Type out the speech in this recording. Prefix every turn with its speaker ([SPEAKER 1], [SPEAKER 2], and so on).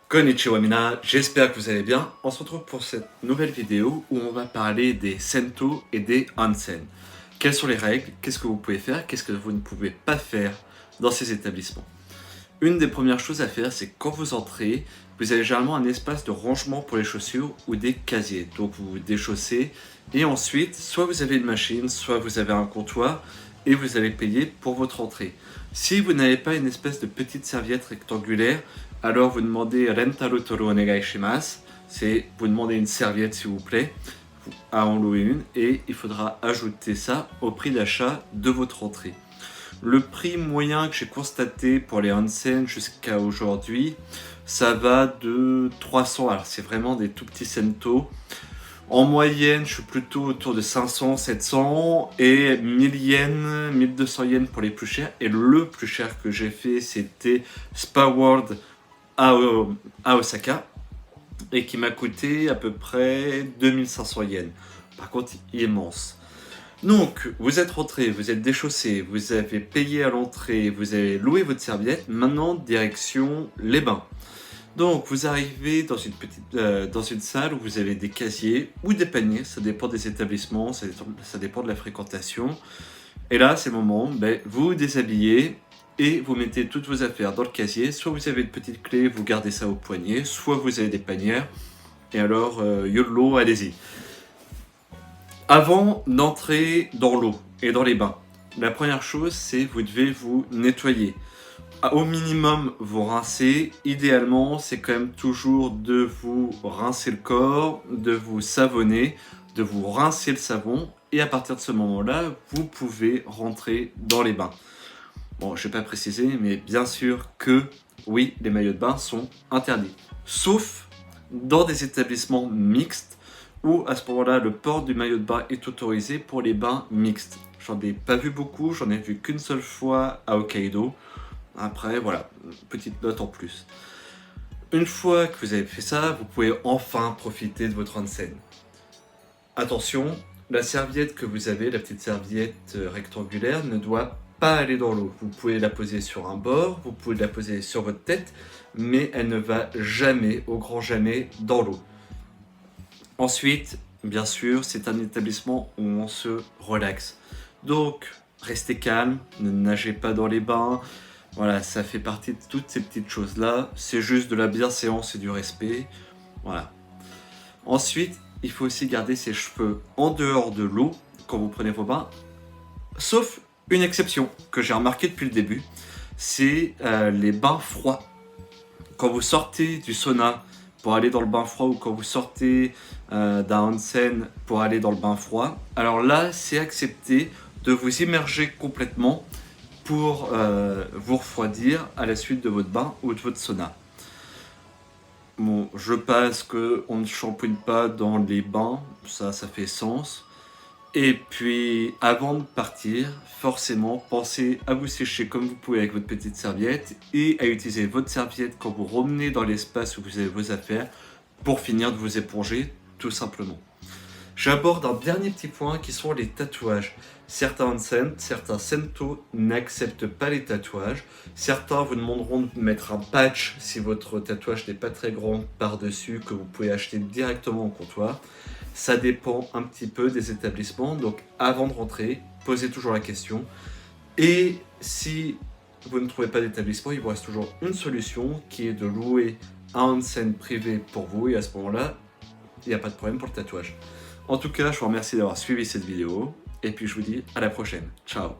[SPEAKER 1] Konnichiwa mina, j'espère que vous allez bien. On se retrouve pour cette nouvelle vidéo où on va parler des sento et des onsen. Quelles sont les règles? Qu'est-ce que vous pouvez faire? Qu'est-ce que vous ne pouvez pas faire dans ces établissements? Une des premières choses à faire, c'est quand vous entrez, vous avez généralement un espace de rangement pour les chaussures ou des casiers. Donc vous vous déchaussez et ensuite, soit vous avez une machine, soit vous avez un comptoir et vous allez payer pour votre entrée. Si vous n'avez pas une espèce de petite serviette rectangulaire, alors vous demandez Rentaro Toro Onegai Shimasu, c'est vous demandez une serviette s'il vous plaît, à en louer une et il faudra ajouter ça au prix d'achat de votre entrée. Le prix moyen que j'ai constaté pour les onsen jusqu'à aujourd'hui, ça va de 300, alors c'est vraiment des tout petits sento. En moyenne, je suis plutôt autour de 500, 700 et 1000 yens, 1200 yens pour les plus chers. Et le plus cher que j'ai fait, c'était Spa World à Osaka et qui m'a coûté à peu près 2500 yens. Par contre, immense. Donc, vous êtes rentré, vous êtes déchaussé, vous avez payé à l'entrée, vous avez loué votre serviette. Maintenant, direction les bains. Donc, vous arrivez dans une salle où vous avez des casiers ou des paniers, ça dépend des établissements, ça dépend de la fréquentation. Et là, c'est le moment, vous vous déshabillez et vous mettez toutes vos affaires dans le casier. Soit vous avez une petite clé, vous gardez ça au poignet, soit vous avez des panières. Et alors, YOLO, allez-y. Avant d'entrer dans l'eau et dans les bains, la première chose, c'est vous devez vous nettoyer. Au minimum, vous rincez. Idéalement, c'est quand même toujours de vous rincer le corps, de vous savonner, de vous rincer le savon. Et à partir de ce moment-là, vous pouvez rentrer dans les bains. Bon, je ne vais pas préciser, mais bien sûr que oui, les maillots de bain sont interdits. Sauf dans des établissements mixtes où à ce moment-là, le port du maillot de bain est autorisé pour les bains mixtes. J'en ai pas vu beaucoup, j'en ai vu qu'une seule fois à Hokkaido. Après, voilà, petite note en plus. Une fois que vous avez fait ça, vous pouvez enfin profiter de votre onsen. Attention, la serviette que vous avez, la petite serviette rectangulaire, ne doit pas aller dans l'eau. Vous pouvez la poser sur un bord, vous pouvez la poser sur votre tête, mais elle ne va jamais, au grand jamais, dans l'eau. Ensuite, bien sûr, c'est un établissement où on se relaxe. Donc, restez calme, ne nagez pas dans les bains. Voilà, ça fait partie de toutes ces petites choses-là. C'est juste de la bienséance et du respect. Voilà. Ensuite, il faut aussi garder ses cheveux en dehors de l'eau quand vous prenez vos bains. Sauf une exception que j'ai remarqué depuis le début, c'est les bains froids. Quand vous sortez du sauna pour aller dans le bain froid ou quand vous sortez d'un onsen pour aller dans le bain froid, alors là, c'est accepté de vous immerger complètement pour vous refroidir à la suite de votre bain ou de votre sauna. Bon, je passe qu'on ne shampooine pas dans les bains, ça fait sens. Et puis, avant de partir, forcément, pensez à vous sécher comme vous pouvez avec votre petite serviette et à utiliser votre serviette quand vous revenez dans l'espace où vous avez vos affaires pour finir de vous éponger, tout simplement. J'aborde un dernier petit point qui sont les tatouages. Certains onsen, certains sento n'acceptent pas les tatouages. Certains vous demanderont de mettre un patch si votre tatouage n'est pas très grand par-dessus, que vous pouvez acheter directement au comptoir. Ça dépend un petit peu des établissements, donc avant de rentrer, posez toujours la question. Et si vous ne trouvez pas d'établissement, il vous reste toujours une solution qui est de louer un onsen privé pour vous, et à ce moment-là, il n'y a pas de problème pour le tatouage. En tout cas, je vous remercie d'avoir suivi cette vidéo, et puis je vous dis à la prochaine. Ciao!